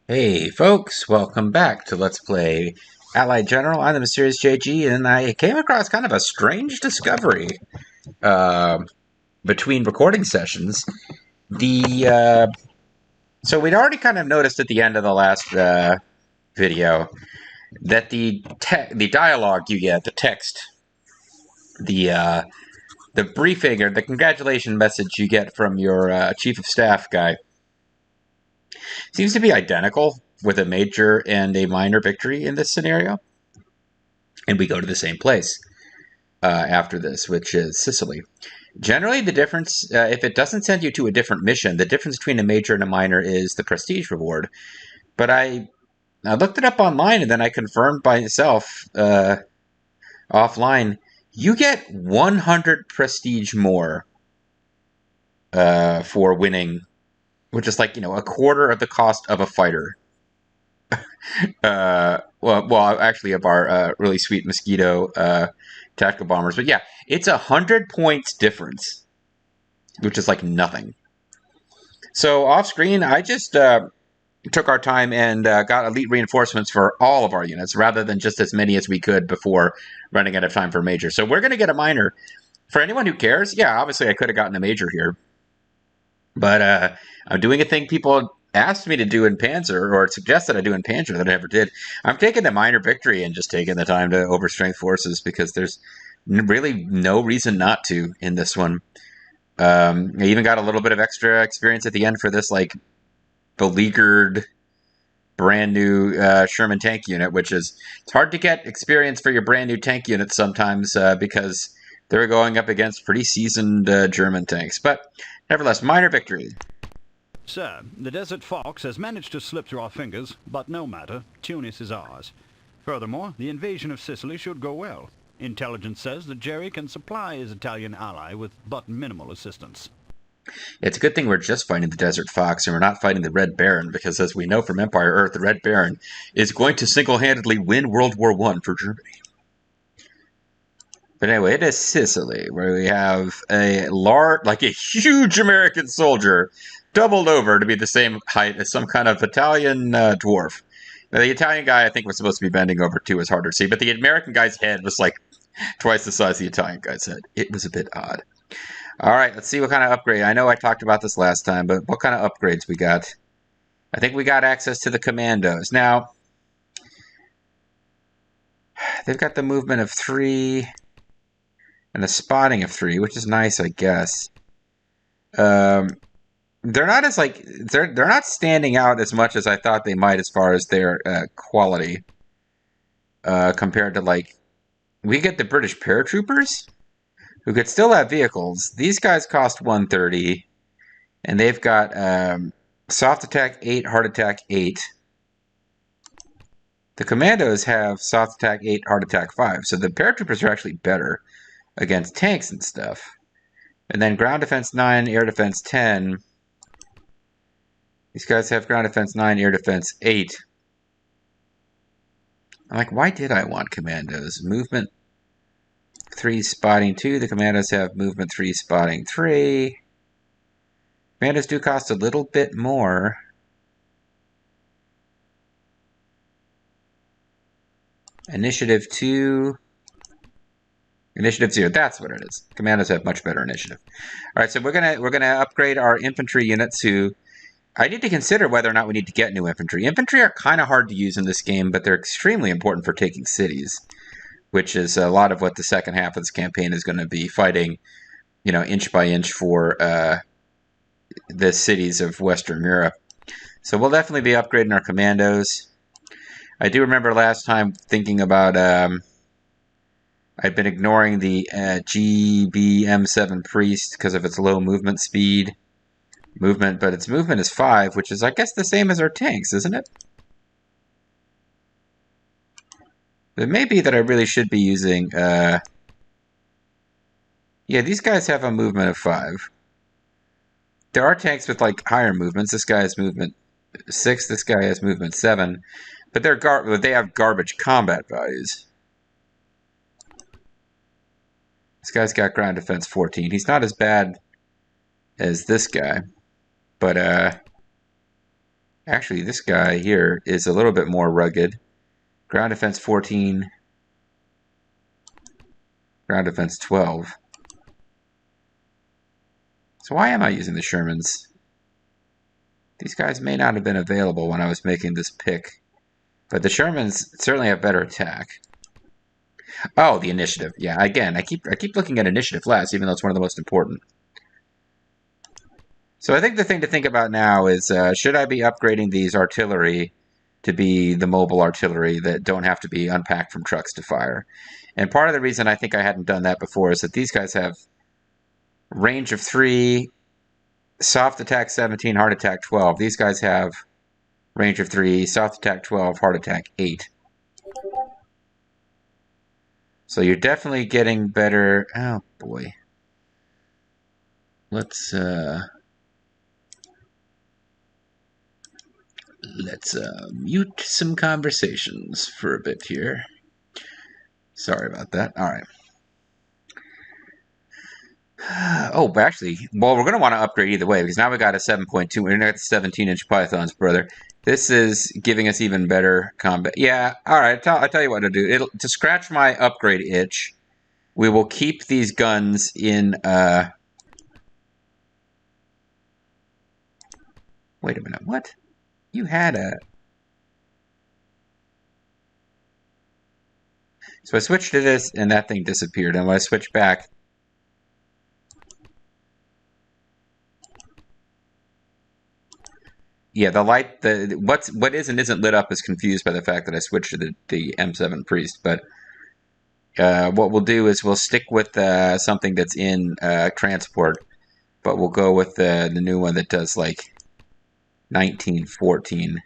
Hey folks, welcome back to Let's Play Allied General. I'm the Mysterious JG, and I came across kind of a strange discovery uh, between recording sessions. The So we'd already kind of noticed at the end of the last video that the dialogue you get, the text, the uh, the briefing or the congratulation message you get from your chief of staff guy seems to be identical with a major and a minor victory in this scenario, and we go to the same place after this, which is Sicily. Generally, the difference, if it doesn't send you to a different mission, the difference between a major and a minor is the prestige reward. But I looked it up online and then I confirmed by myself offline. You get 100 prestige more for winning, which is like, a quarter of the cost of a fighter. Well, actually, of our really sweet mosquito tactical bombers. But yeah, it's 100 points difference, which is like nothing. So off screen, I just took our time and got elite reinforcements for all of our units, rather than just as many as we could before running out of time for a major. So we're going to get a minor. For anyone who cares, yeah, obviously I could have gotten a major here, but I'm doing a thing people asked me to do in Panzer, or suggested I do in Panzer that I never did. I'm taking the minor victory and just taking the time to overstrength forces because there's really no reason not to in this one. I even got a little bit of extra experience at the end for this, like, beleaguered, brand new Sherman tank unit, which is, it's hard to get experience for your brand new tank units sometimes because they're going up against pretty seasoned German tanks. But nevertheless, minor victory. Sir, the Desert Fox has managed to slip through our fingers, but no matter, Tunis is ours. Furthermore, the invasion of Sicily should go well. Intelligence says that Jerry can supply his Italian ally with but minimal assistance. It's a good thing we're just fighting the Desert Fox and we're not fighting the Red Baron, because as we know from Empire Earth, the Red Baron is going to single-handedly win World War I for Germany. But anyway, it is Sicily, where we have a huge American soldier, doubled over to be the same height as some kind of Italian dwarf. Now, the Italian guy, I think, was supposed to be bending over too, is harder to see, but the American guy's head was like twice the size of the Italian guy's head. It was a bit odd. All right, let's see what kind of upgrade. I know I talked about this last time, but what kind of upgrades we got? I think we got access to the commandos. Now, they've got the movement of 3 and the spotting of 3, which is nice, I guess. Um, they're not as they're not standing out as much as I thought they might as far as their quality compared to, like, we get the British paratroopers who could still have vehicles. These guys cost 130, and they've got soft attack 8, hard attack 8. The commandos have soft attack 8, hard attack 5, so the paratroopers are actually better against tanks and stuff. And then ground defense 9, air defense 10. These guys have ground defense 9, air defense 8. I'm like, why did I want commandos? Movement 3, spotting 2. The commandos have movement 3, spotting 3. Commandos do cost a little bit more. Initiative 2. Initiative 0. That's what it is. Commandos have much better initiative. All right, so we're gonna upgrade our infantry units who, I need to consider whether or not we need to get new infantry. Infantry are kind of hard to use in this game, but they're extremely important for taking cities, which is a lot of what the second half of this campaign is going to be, fighting, inch by inch for the cities of Western Europe. So we'll definitely be upgrading our commandos. I do remember last time thinking about, I've been ignoring the GBM7 Priest because of its low movement speed. But its movement is 5, which is, I guess, the same as our tanks, isn't it? It may be that I really should be using, yeah, these guys have a movement of 5. There are tanks with, like, higher movements. This guy has movement 6, this guy has movement 7, but they have garbage combat values. This guy's got ground defense 14. He's not as bad as this guy, but Actually, this guy here is a little bit more rugged. Ground defense 14, ground defense 12. So why am I using the Shermans? These guys may not have been available when I was making this pick, but the Shermans certainly have better attack. Oh, the initiative. Yeah, again, I keep looking at initiative last, even though it's one of the most important. So I think the thing to think about now is, should I be upgrading these artillery to be the mobile artillery that don't have to be unpacked from trucks to fire? And part of the reason I think I hadn't done that before is that these guys have range of 3, soft attack 17, hard attack 12. These guys have range of 3, soft attack 12, hard attack 8. So you're definitely getting better. Oh boy. Let's mute some conversations for a bit here. Sorry about that. All right. Oh, but actually, well, we're going to want to upgrade either way because now we got a 7.2. We're going to get 17-inch pythons, brother. This is giving us even better combat. Yeah, all right. I'll tell you what to do. To scratch my upgrade itch, we will keep these guns in. Wait a minute. What? You had a. So I switched to this, and that thing disappeared. And when I switch back, yeah, the light, what is and isn't lit up is confused by the fact that I switched to the M7 Priest. But what we'll do is we'll stick with something that's in transport, but we'll go with the new one that does like 1914.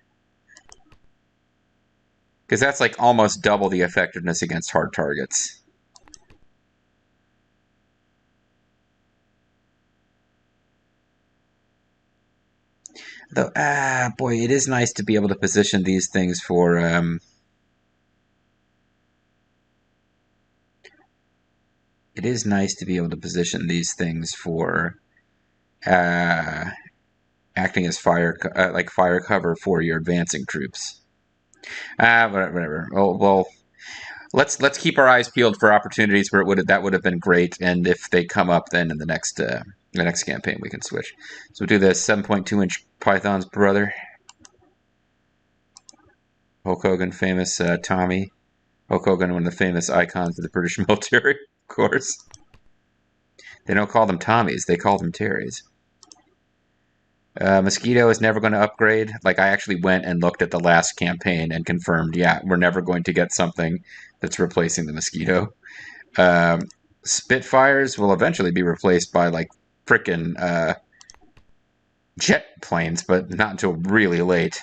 Because that's like almost double the effectiveness against hard targets. Though, boy, it is nice to be able to position these things for. It is nice to be able to position these things for acting as fire cover for your advancing troops. Whatever. Well, let's keep our eyes peeled for opportunities where that would have been great, and if they come up, then in the next campaign we can switch. So we'll do the 7.2-inch pythons, brother. Hulk Hogan, famous Tommy. Hulk Hogan, one of the famous icons of the British military, of course. They don't call them Tommies; they call them Terrys. Mosquito is never going to upgrade. Like, I actually went and looked at the last campaign and confirmed, yeah, we're never going to get something that's replacing the Mosquito. Spitfires will eventually be replaced by, like, frickin' jet planes, but not until really late.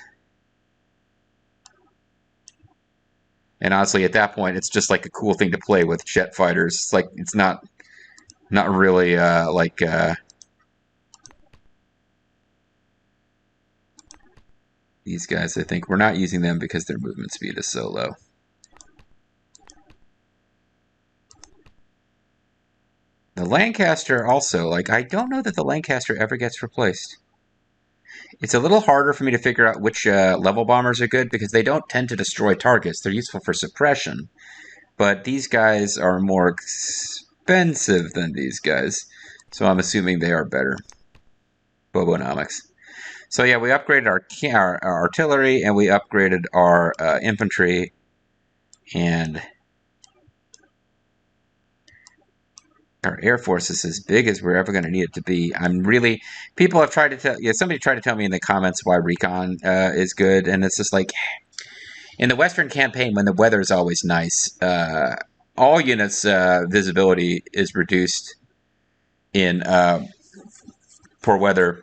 And honestly, at that point, it's just like a cool thing to play with jet fighters. It's like, it's not really these guys. I think we're not using them because their movement speed is so low. The Lancaster also, like, I don't know that the Lancaster ever gets replaced. It's a little harder for me to figure out which level bombers are good because they don't tend to destroy targets. They're useful for suppression. But these guys are more expensive than these guys. So I'm assuming they are better. Bobonomics. So yeah, we upgraded our artillery and we upgraded our infantry, and our air force is as big as we're ever going to need it to be. People have tried to tell, somebody tried to tell me in the comments why recon is good, and it's just like, in the Western campaign, when the weather is always nice, all units' visibility is reduced in poor weather.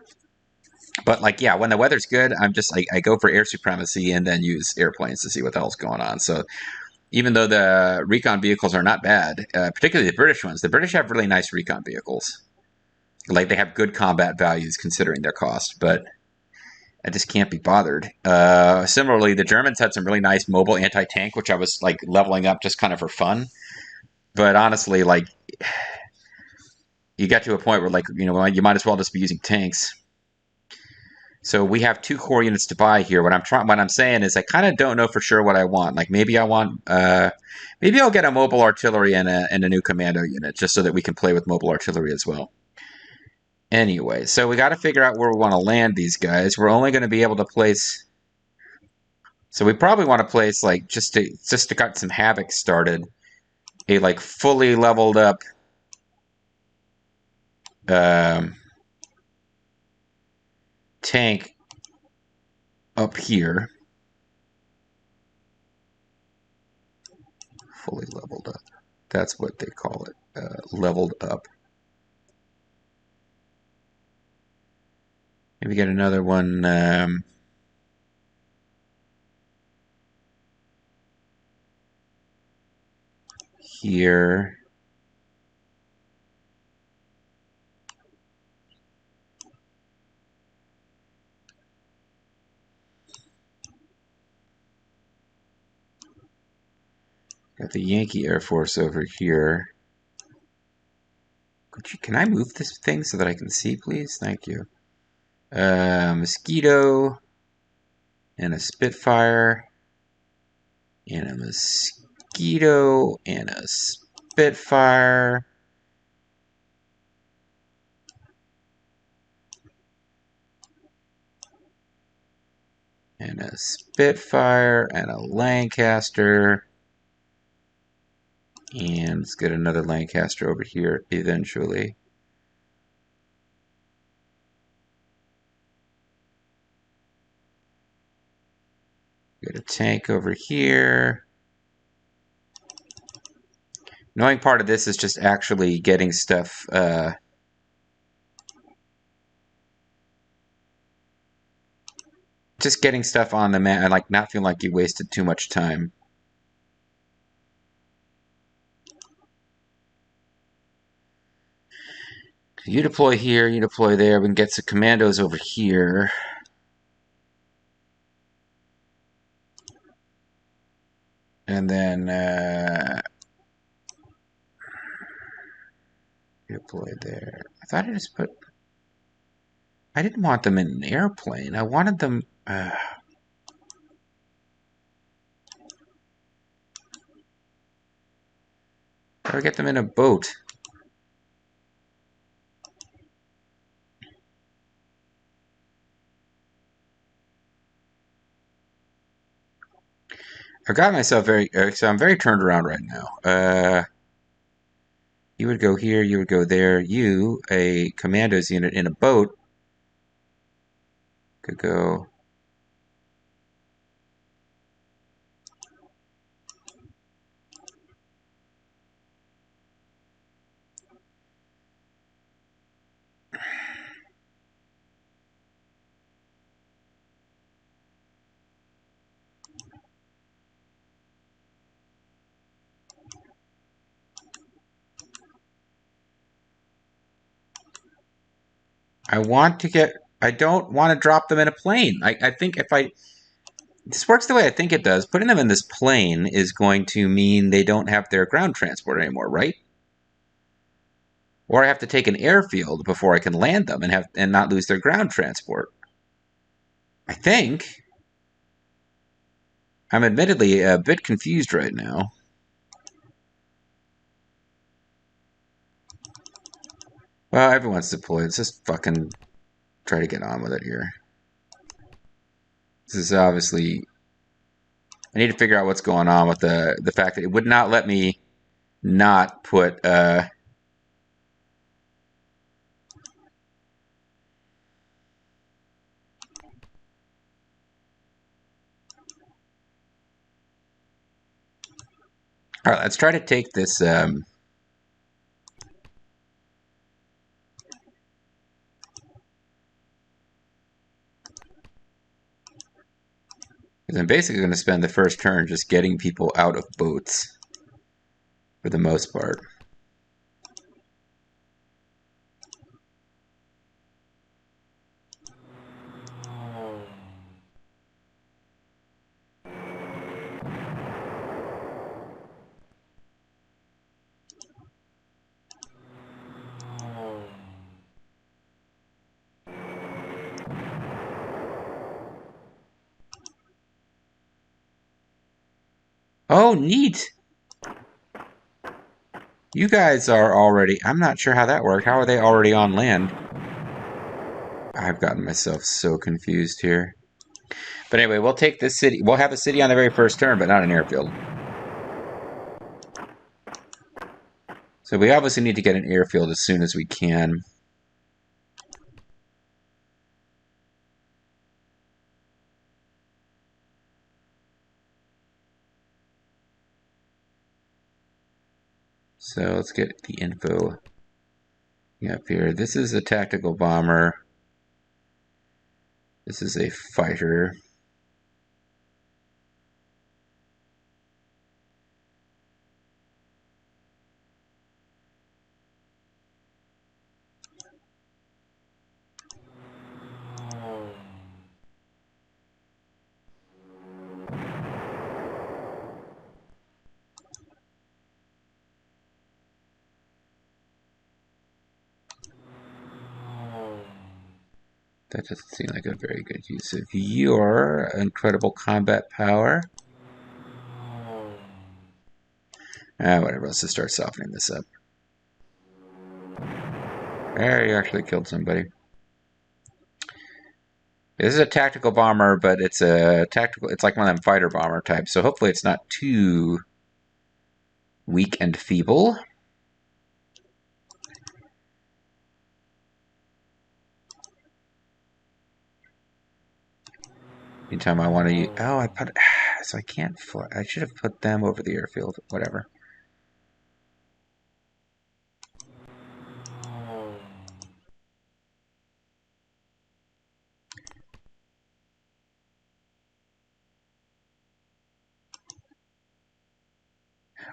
But like, yeah, when the weather's good, I'm just like, I go for air supremacy and then use airplanes to see what the hell's going on. So even though the recon vehicles are not bad, particularly the British ones, the British have really nice recon vehicles. Like, they have good combat values considering their cost, but I just can't be bothered. Similarly, the Germans had some really nice mobile anti-tank, which I was like leveling up just kind of for fun. But honestly, like, you get to a point where, like, you might as well just be using tanks. So we have 2 core units to buy here. What I'm saying is I kind of don't know for sure what I want. Like maybe I want, maybe I'll get a mobile artillery and a new commando unit just so that we can play with mobile artillery as well. Anyway, so we got to figure out where we want to land these guys. We're only going to be able to place. So we probably want to place like just to get some havoc started, a like fully leveled up tank up here. Fully leveled up. That's what they call it. Leveled up. Maybe get another one. Here. Got the Yankee Air Force over here. Can I move this thing so that I can see, please? Thank you. Mosquito. And a Spitfire. And a Mosquito. And a Spitfire. And a Spitfire. And a Lancaster. And let's get another Lancaster over here eventually. Get a tank over here. Annoying part of this is just actually getting stuff. Just getting stuff on the map and like not feeling like you wasted too much time. You deploy here, you deploy there. We can get some commandos over here. And then deploy there. I thought I just put. I didn't want them in an airplane. I wanted them. How do I get them in a boat? I've got myself so I'm very turned around right now. You would go here, you would go there. You, a commandos unit in a boat, could go. I don't want to drop them in a plane. I think if this works the way I think it does, putting them in this plane is going to mean they don't have their ground transport anymore, right? Or I have to take an airfield before I can land them and not lose their ground transport. I think. I'm admittedly a bit confused right now. Well, everyone's deployed. Let's just fucking try to get on with it here. This is obviously. I need to figure out what's going on with the fact that it would not let me not put. All right, let's try to take this. Because I'm basically going to spend the first turn just getting people out of boats for the most part. Oh, neat. You guys are already... I'm not sure how that worked. How are they already on land? I've gotten myself so confused here. But anyway, we'll take this city. We'll have a city on the very first turn, but not an airfield. So we obviously need to get an airfield as soon as we can. So let's get the info up here. This is a tactical bomber. This is a fighter. That doesn't seem like a very good use of your incredible combat power. Whatever, let's just start softening this up. There, you actually killed somebody. This is a tactical bomber, but it's a tactical. It's like one of them fighter bomber types, so hopefully it's not too weak and feeble. Anytime I want to use... Oh, I put... So I can't... I should have put them over the airfield. Whatever.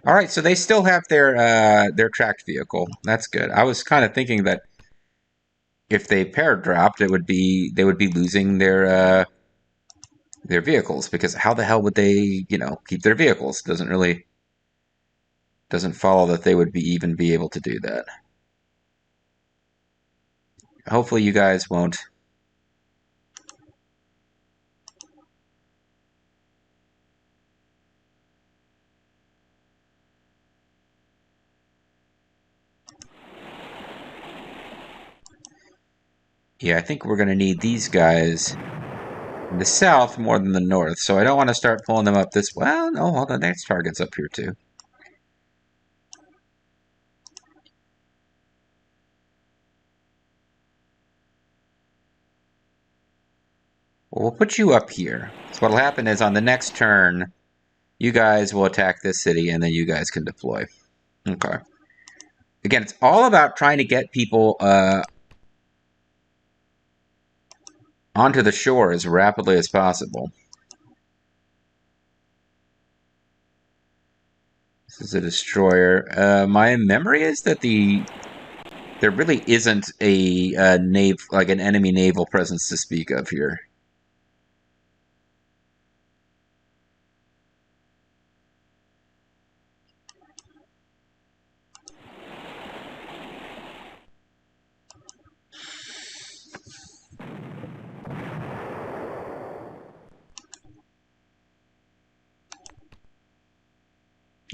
Alright, so they still have their tracked vehicle. That's good. I was kind of thinking that if they pair dropped, it would be... They would be losing their vehicles, because how the hell would they, keep their vehicles? Doesn't follow that they would even be able to do that. Hopefully you guys won't. Yeah, I think we're going to need these guys in the south more than the north, so I don't want to start pulling them up this... Well, no, hold on, there's targets up here too. Well, we'll put you up here. So what'll happen is on the next turn, you guys will attack this city, and then you guys can deploy. Okay. Again, it's all about trying to get people onto the shore as rapidly as possible. This is a destroyer. My memory is that there really isn't a an enemy naval presence to speak of here.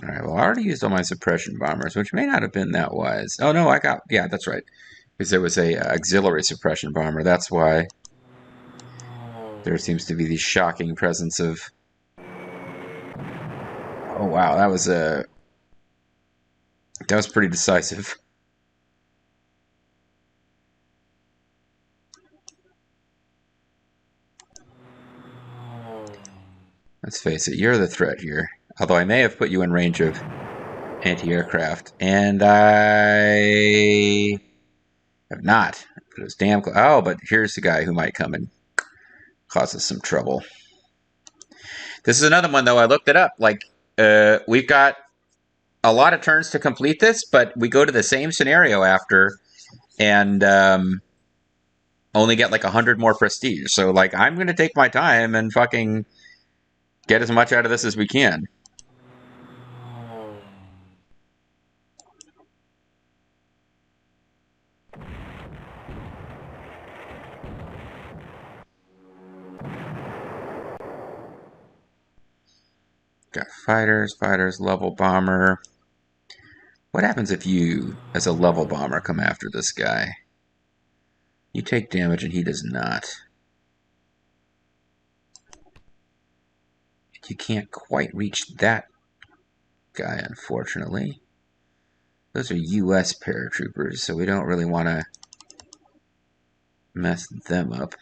Alright, well, I already used all my suppression bombers, which may not have been that wise. Oh, no, yeah, that's right. Because there was a auxiliary suppression bomber. That's why there seems to be the shocking presence of... Oh, wow, that was pretty decisive. Let's face it, you're the threat here. Although I may have put you in range of anti-aircraft, and I have not. It was damn close. Oh, but here's the guy who might come and cause us some trouble. This is another one, though. I looked it up. We've got a lot of turns to complete this, but we go to the same scenario after, and only get 100 more prestige. So, I'm going to take my time and fucking get as much out of this as we can. Got fighters, level bomber. What happens if you, as a level bomber, come after this guy? You take damage and he does not. You can't quite reach that guy, unfortunately. Those are U.S. paratroopers, so we don't really want to mess them up.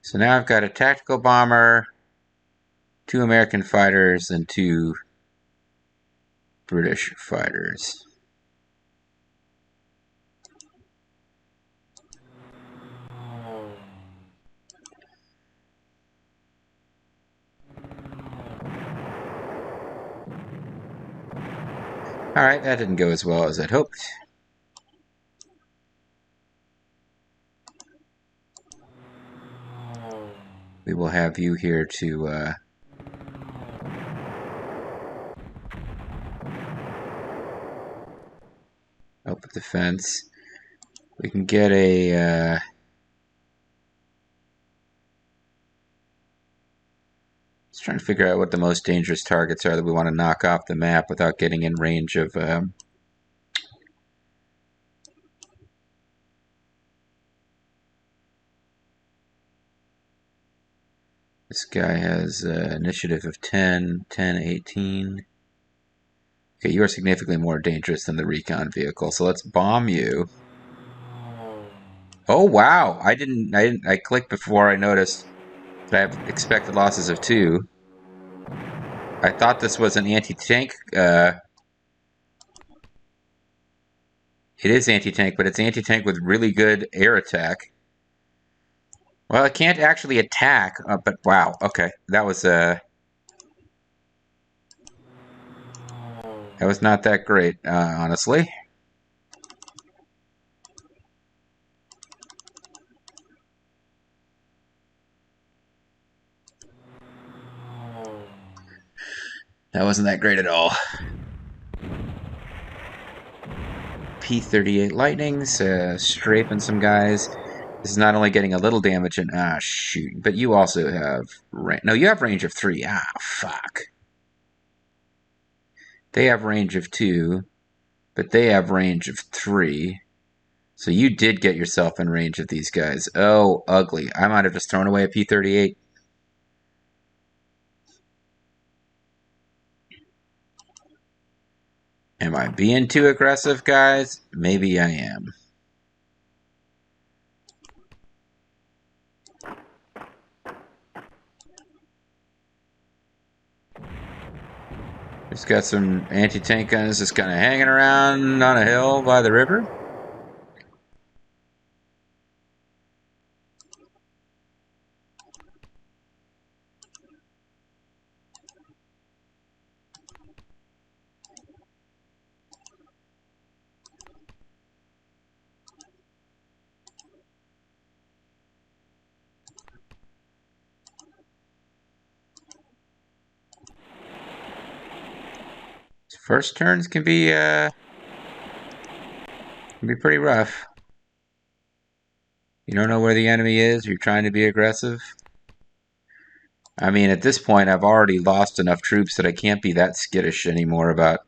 So now I've got a tactical bomber, 2 American fighters, and 2 British fighters. Alright, that didn't go as well as I'd hoped. We will have you here to help with defense. We can get a just trying to figure out what the most dangerous targets are that we want to knock off the map without getting in range of this guy has initiative of 10, 10, 18. Okay, you are significantly more dangerous than the recon vehicle, so let's bomb you. Oh wow! I clicked before I noticed that I have expected losses of 2. I thought this was an anti-tank. It is anti-tank, but it's anti-tank with really good air attack. Well, it can't actually attack, but wow. Okay, that was not that great, honestly. That wasn't that great at all. P-38 Lightnings, strafing some guys. This is not only getting a little damage and shoot, but you also have no, you have range of 3. Fuck. They have range of 2, but they have range of 3. So you did get yourself in range of these guys. Oh, ugly. I might have just thrown away a P-38. Am I being too aggressive, guys? Maybe I am. Just got some anti-tank guns just kind of hanging around on a hill by the river. First turns can be pretty rough. You don't know where the enemy is. You're trying to be aggressive. I mean, at this point, I've already lost enough troops that I can't be that skittish anymore about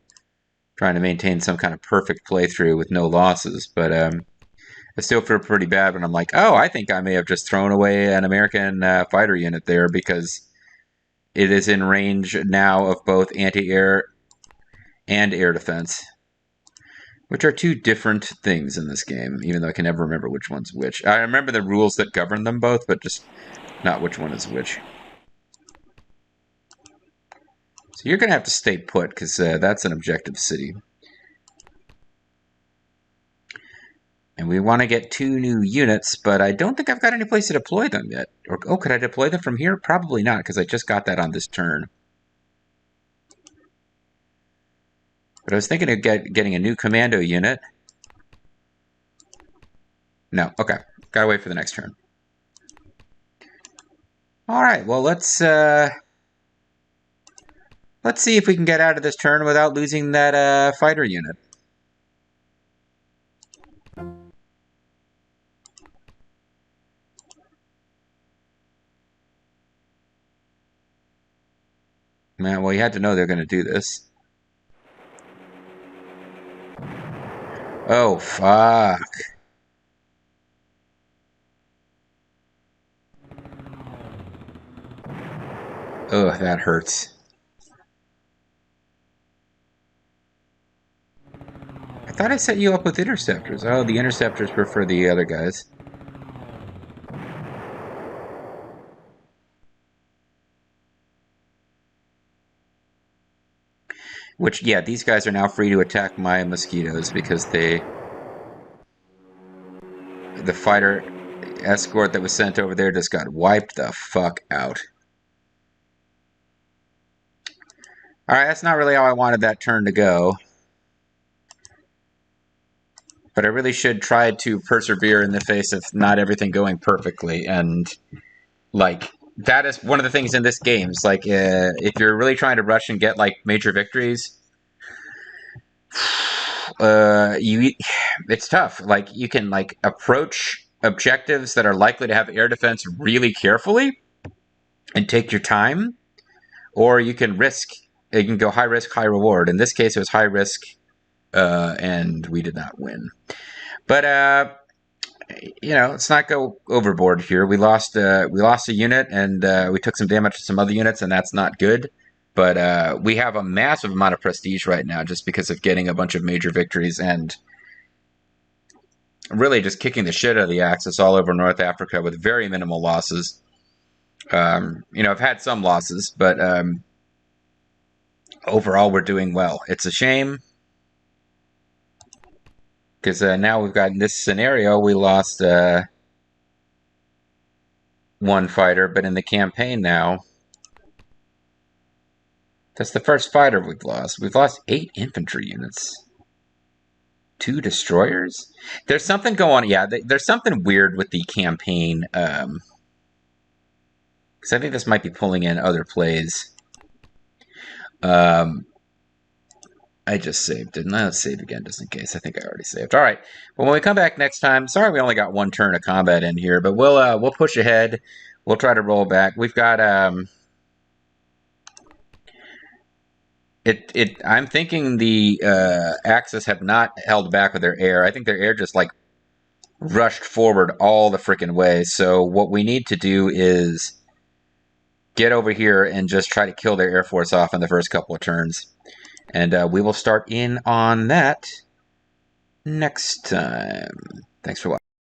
trying to maintain some kind of perfect playthrough with no losses. But I still feel pretty bad when I'm like, oh, I think I may have just thrown away an American fighter unit there because it is in range now of both anti-air and air defense, which are 2 different things in this game, even though I can never remember which one's which. I remember the rules that govern them both, but just not which one is which. So you're going to have to stay put, because that's an objective city. And we want to get 2 new units, but I don't think I've got any place to deploy them yet. Or, oh, could I deploy them from here? Probably not, because I just got that on this turn. But I was thinking of getting a new commando unit. No, okay. Gotta wait for the next turn. Alright, well, let's Let's see if we can get out of this turn without losing that fighter unit. Man, well, you had to know they're going to do this. Oh, fuck. Ugh, that hurts. I thought I set you up with interceptors. Oh, the interceptors were for the other guys. Which, yeah, these guys are now free to attack my mosquitoes because the fighter escort that was sent over there just got wiped the fuck out. Alright, that's not really how I wanted that turn to go. But I really should try to persevere in the face of not everything going perfectly. And, like, that is one of the things in this game. It's like, if you're really trying to rush and get, like, major victories, it's tough. Like, you can, like, approach objectives that are likely to have air defense really carefully and take your time, or you can go high risk, high reward. In this case, it was high risk, and we did not win. But let's not go overboard here. We lost a unit, and we took some damage to some other units, and that's not good. But we have a massive amount of prestige right now just because of getting a bunch of major victories and really just kicking the shit out of the Axis all over North Africa with very minimal losses. I've had some losses, but overall we're doing well. It's a shame because now we've got in this scenario we lost one fighter, but in the campaign now, that's the first fighter we've lost. We've lost 8 infantry units. 2 destroyers? There's something going on. Yeah, there's something weird with the campaign. Because I think this might be pulling in other plays. I just saved it. Let's save again just in case. I think I already saved. All right. Well, when we come back next time, sorry we only got one turn of combat in here, but we'll push ahead. We'll try to roll back. We've got I'm thinking the Axis have not held back with their air. I think their air just like rushed forward all the freaking way. So what we need to do is get over here and just try to kill their air force off in the first couple of turns. And we will start in on that next time. Thanks for watching.